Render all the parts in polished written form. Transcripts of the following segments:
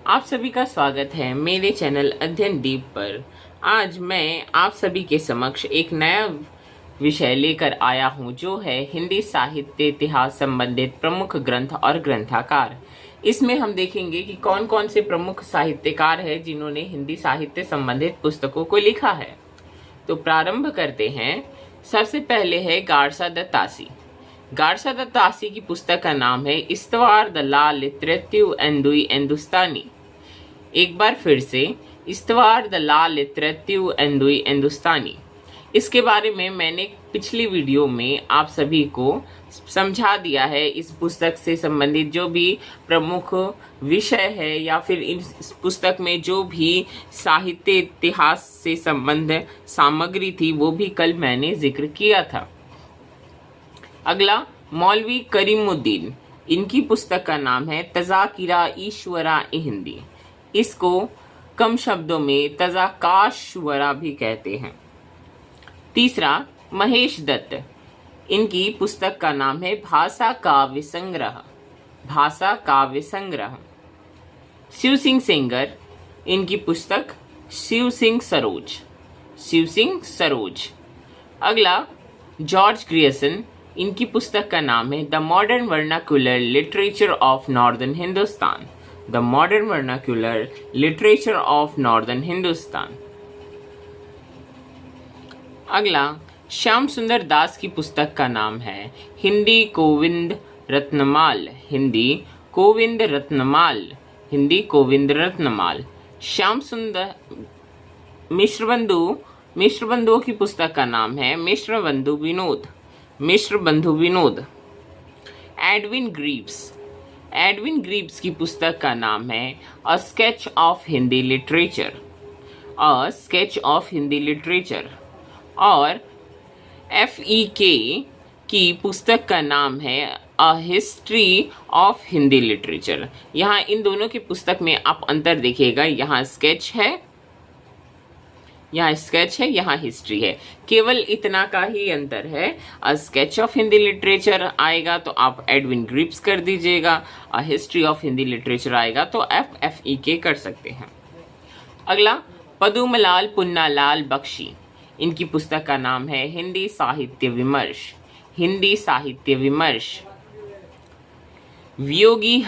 आप सभी का स्वागत है मेरे चैनल अध्ययन दीप पर। आज मैं आप सभी के समक्ष एक नया विषय लेकर आया हूं, जो है हिंदी साहित्य इतिहास संबंधित प्रमुख ग्रंथ और ग्रंथकार। इसमें हम देखेंगे कि कौन कौन से प्रमुख साहित्यकार हैं जिन्होंने हिंदी साहित्य संबंधित पुस्तकों को लिखा है। तो प्रारंभ करते हैं। सबसे पहले है गारसा दत्तासी। गारसा दत्तासी की पुस्तक का नाम है इस्तवार द ला लिटरेटिव एंदुई एंदुस्तानी। एक बार फिर से, इस्तवार द ला लिटरेटिव एंदुई एंदुस्तानी। इसके बारे में मैंने पिछली वीडियो में आप सभी को समझा दिया है। इस पुस्तक से संबंधित जो भी प्रमुख विषय है या फिर इस पुस्तक में जो भी साहित्य इतिहास से संबंध सामग्री थी, वो भी कल मैंने जिक्र किया था। अगला मौलवी करीमुद्दीन। इनकी पुस्तक का नाम है तज़ाकिरा ईश्वरा ए हिंदी। इसको कम शब्दों में तज़ाकाश्वरा भी कहते हैं। तीसरा महेश दत्त। इनकी पुस्तक का नाम है भाषा काव्य संग्रह। भाषा काव्य संग्रह। शिव सिंह सेंगर। इनकी पुस्तक शिव सिंह सरोज। शिव सिंह सरोज। अगला जॉर्ज ग्रियर्सन। इनकी पुस्तक का नाम है the modern vernacular literature of northern Hindustan. The modern vernacular literature of northern Hindustan. अगला श्याम सुंदर दास की पुस्तक का नाम है हिंदी गोविंद रत्नमाल। हिंदी गोविंद रत्नमाल। हिंदी गोविंद रत्नमाल। श्याम सुंदर मिश्र बंधुओं की पुस्तक का नाम है मिश्र बंधु विनोद। मिश्र बंधु विनोद। एडविन ग्रीव्स की पुस्तक का नाम है a sketch of Hindi literature. A sketch of Hindi literature. और FEK की पुस्तक का नाम है a history of Hindi literature. यहाँ इन दोनों की पुस्तक में आप अंतर देखिएगा। यहाँ स्केच है, यहाँ हिस्ट्री है। केवल इतना का ही अंतर है। A sketch of Hindi literature आएगा तो आप एडविन ग्रीव्स कर दीजिएगा। A history of Hindi literature आएगा तो FEK कर सकते हैं। अगला पदुमलाल पुन्नालाल बख्शी। इनकी पुस्तक का नाम है हिंदी साहित्य विमर्श। हिंदी साहित्य विमर्श। वियोगी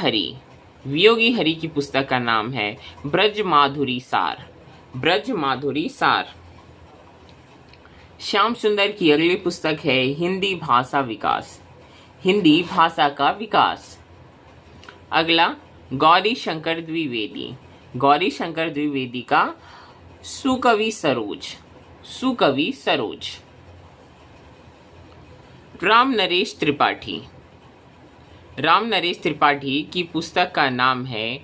हरि की पुस्तक का नाम है ब्रज माधुरी सार। ब्रज माधुरी सार। श्याम सुंदर की अगली पुस्तक है हिंदी भाषा विकास। हिंदी भाषा का विकास। अगला गौरी शंकर द्विवेदी। गौरी शंकर द्विवेदी का सुकवि सरोज। सुकवि सरोज। राम नरेश त्रिपाठी की पुस्तक का नाम है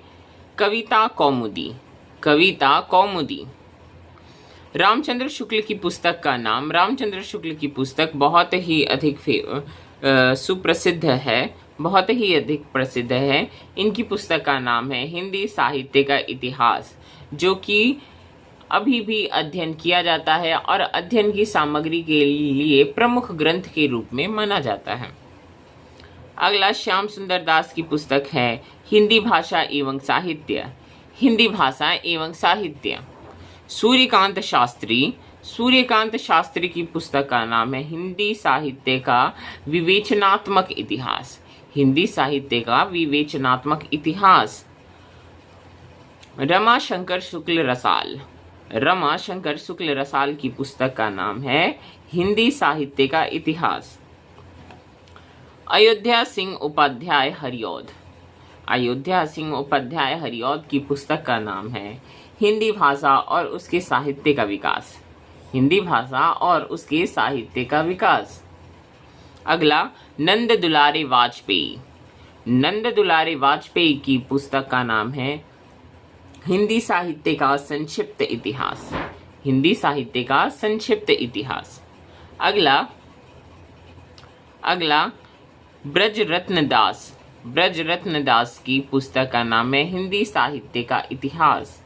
कविता कौमुदी। कविता कौमुदी। रामचंद्र शुक्ल की पुस्तक का नाम, रामचंद्र शुक्ल की पुस्तक बहुत ही अधिक सुप्रसिद्ध है, बहुत ही अधिक प्रसिद्ध है। इनकी पुस्तक का नाम है हिंदी साहित्य का इतिहास, जो कि अभी भी अध्ययन किया जाता है और अध्ययन की सामग्री के लिए प्रमुख ग्रंथ के रूप में माना जाता है। अगला श्याम सुंदर दास की पुस्तक है हिंदी भाषा एवं साहित्य। हिंदी भाषा एवं साहित्य। सूर्यकांत शास्त्री की पुस्तक का नाम है हिंदी साहित्य का विवेचनात्मक इतिहास। हिंदी साहित्य का विवेचनात्मक इतिहास। रमाशंकर शुक्ल रसाल की पुस्तक का नाम है हिंदी साहित्य का इतिहास। अयोध्या सिंह उपाध्याय हरिऔध की पुस्तक का नाम है हिंदी भाषा और उसके साहित्य का विकास। हिंदी भाषा और उसके साहित्य का विकास। अगला नंद दुलारे वाजपेयी की पुस्तक का नाम है हिंदी साहित्य का संक्षिप्त इतिहास। हिंदी साहित्य का संक्षिप्त इतिहास। अगला ब्रजरत्न दास की पुस्तक का नाम है हिंदी साहित्य का इतिहास।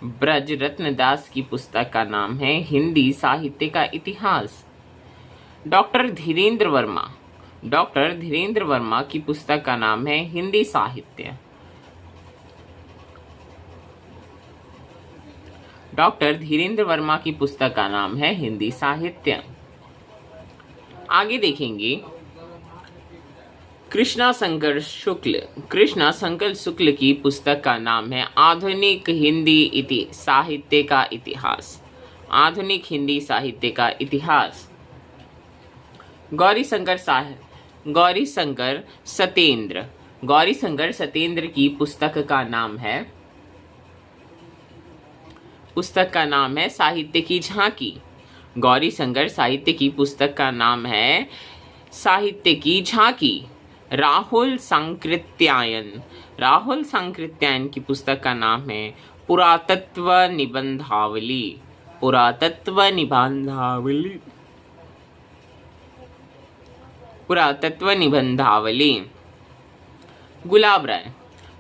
ब्रजरत्न दास की पुस्तक का नाम है हिंदी साहित्य का इतिहास। डॉक्टर धीरेन्द्र वर्मा की पुस्तक का नाम है हिंदी साहित्य। डॉक्टर धीरेन्द्र वर्मा की पुस्तक का नाम है हिंदी साहित्य। आगे देखेंगे कृष्णा शंकर शुक्ल की पुस्तक का नाम है आधुनिक हिंदी साहित्य का इतिहास। आधुनिक हिंदी साहित्य का इतिहास। गौरी शंकर सतेंद्र की पुस्तक का नाम है साहित्य की झांकी। गौरी शंकर साहित्य की पुस्तक का नाम है साहित्य की झांकी। राहुल सांकृत्यायन की पुस्तक का नाम है पुरातत्व निबंधावली।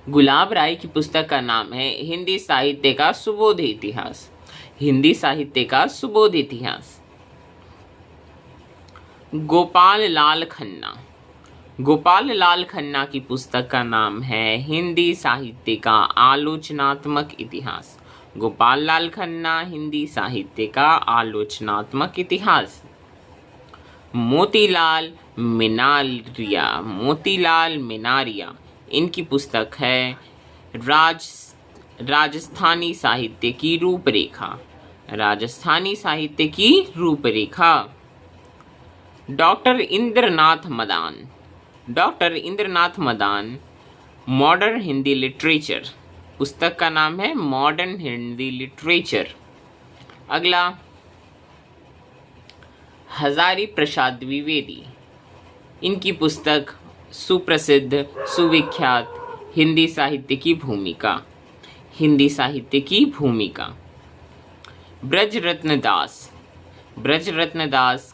गुलाब राय की पुस्तक का नाम है हिंदी साहित्य का सुबोध इतिहास। गोपाल लाल खन्ना की पुस्तक का नाम है हिंदी साहित्य का आलोचनात्मक इतिहास। गोपाल लाल खन्ना हिंदी साहित्य का आलोचनात्मक इतिहास। मोतीलाल मिनारिया इनकी पुस्तक है राजस्थानी साहित्य की रूपरेखा। Doctor Indranath Madan modern Hindi literature, पुस्तक का नाम है मॉडर्न हिंदी लिटरेचर। अगला हजारी प्रसाद द्विवेदी, इनकी पुस्तक सुप्रसिद्ध सुविख्यात हिंदी साहित्य की भूमिका। ब्रजरत्न दास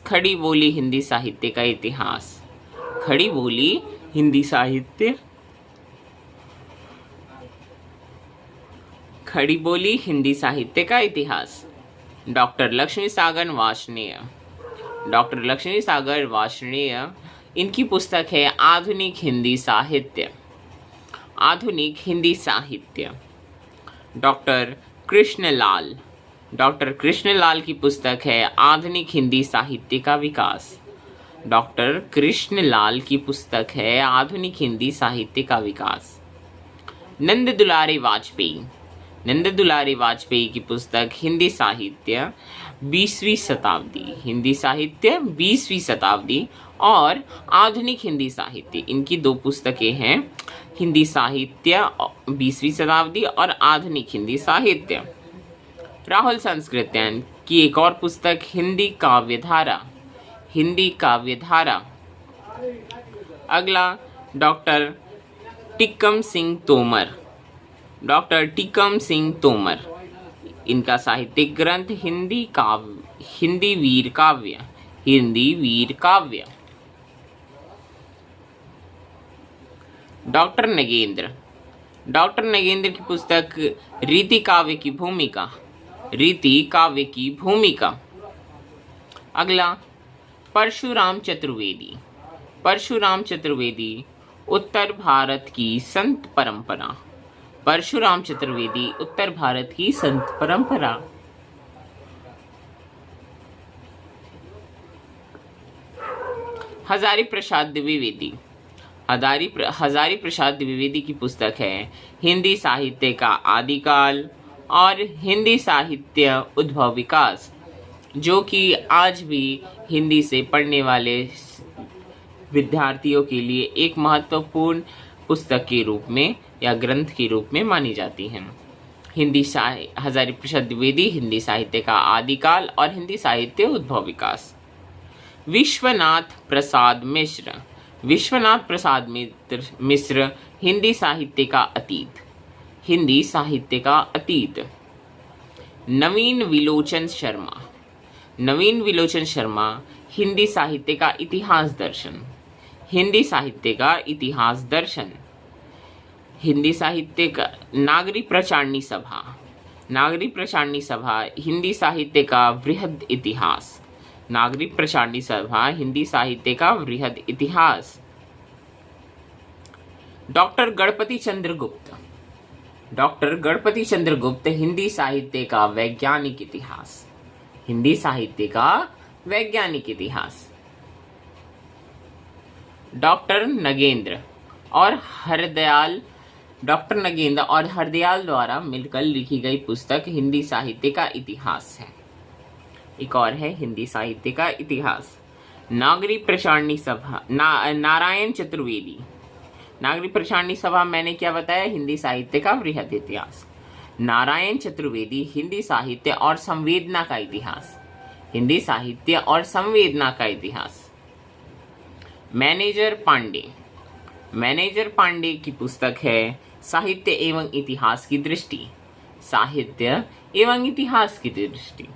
खड़ी बोली हिंदी साहित्य का इतिहास। डॉक्टर लक्ष्मी सागर वार्ष्णेय इनकी पुस्तक है आधुनिक हिंदी साहित्य। डॉक्टर कृष्णलाल की पुस्तक है आधुनिक हिंदी साहित्य का विकास। नंद दुलारे वाजपेयी की पुस्तक हिंदी साहित्य 20वीं शताब्दी और आधुनिक हिंदी साहित्य, इनकी दो पुस्तकें हैं, हिंदी साहित्य 20वीं शताब्दी और आधुनिक हिंदी साहित्य। राहुल सांकृत्यायन की एक और पुस्तक हिंदी काव्यधारा। अगला डॉक्टर टिक्कम सिंह तोमर इनका साहित्यिक ग्रंथ हिंदी वीर काव्य। डॉक्टर नगेंद्र की पुस्तक रीति काव्य की भूमिका। अगला परशुराम चतुर्वेदी उत्तर भारत की संत परंपरा। हजारी प्रसाद द्विवेदी की पुस्तक है हिंदी साहित्य का आदिकाल और हिंदी साहित्य उद्भव विकास, जो कि आज भी हिंदी से पढ़ने वाले विद्यार्थियों के लिए एक महत्वपूर्ण पुस्तक के रूप में या ग्रंथ के रूप में मानी जाती हैं। हजारी प्रसाद द्विवेदी हिंदी साहित्य का आदिकाल और हिंदी साहित्य उद्भव विकास। विश्वनाथ प्रसाद मिश्र हिंदी साहित्य का अतीत। नवीन विलोचन शर्मा हिंदी साहित्य का इतिहास दर्शन। हिंदी साहित्य का नागरी प्रचारणी सभा हिंदी साहित्य का वृहद इतिहास। डॉक्टर गणपति चंद्र गुप्त डॉक्टर गणपति चंद्र गुप्त हिंदी साहित्य का वैज्ञानिक इतिहास। हिंदी साहित्य का वैज्ञानिक इतिहास। डॉक्टर नगेंद्र और हरदयाल द्वारा मिलकर लिखी गई पुस्तक हिंदी साहित्य का इतिहास है। एक और है हिंदी साहित्य का इतिहास। नागरिक प्रचारणी सभा नारायण चतुर्वेदी। नागरिक प्रचारणी सभा मैंने क्या बताया, हिंदी साहित्य का वृहद इतिहास। नारायण चतुर्वेदी हिंदी साहित्य और संवेदना का इतिहास। हिंदी साहित्य और संवेदना का इतिहास। मैनेजर पांडे की पुस्तक है साहित्य एवं इतिहास की दृष्टि। साहित्य एवं इतिहास की दृष्टि।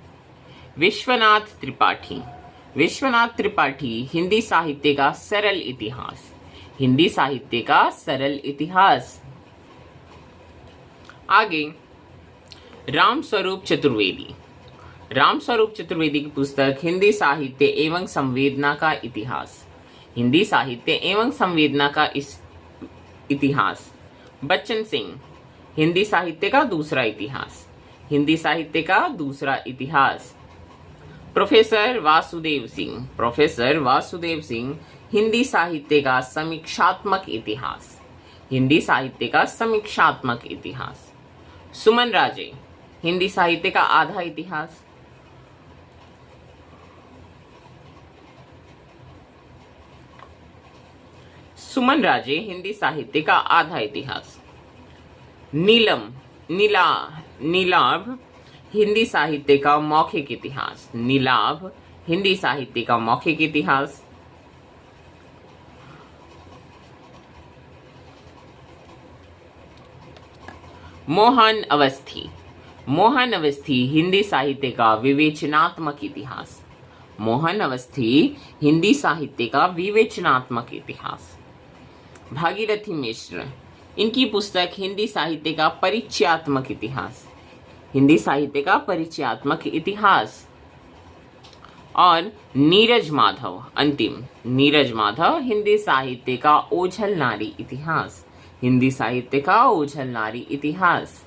विश्वनाथ त्रिपाठी हिंदी साहित्य का सरल इतिहास। हिंदी साहित्य का सरल इतिहास। आगे रामस्वरूप चतुर्वेदी की पुस्तक हिंदी साहित्य एवं संवेदना का इतिहास। हिंदी साहित्य एवं संवेदना का इतिहास। बच्चन सिंह हिंदी साहित्य का दूसरा इतिहास। हिंदी साहित्य का दूसरा इतिहास। प्रोफेसर वासुदेव सिंह हिंदी साहित्य का समीक्षात्मक इतिहास। हिंदी साहित्य का समीक्षात्मक इतिहास। सुमन राजे हिंदी साहित्य का आधा इतिहास। सुमन राजे हिंदी साहित्य का आधा इतिहास। नीलाभ हिंदी साहित्य का मौखिक इतिहास। नीलाभ हिंदी साहित्य का मौखिक इतिहास। मोहन अवस्थी हिंदी साहित्य का विवेचनात्मक इतिहास। मोहन अवस्थी हिंदी साहित्य का विवेचनात्मक इतिहास। भागीरथी मिश्र इनकी पुस्तक हिंदी साहित्य का परिचयात्मक इतिहास। हिंदी साहित्य का परिचयात्मक इतिहास। और नीरज माधव हिंदी साहित्य का ओझल नारी इतिहास। हिंदी साहित्य का ओझल नारी इतिहास।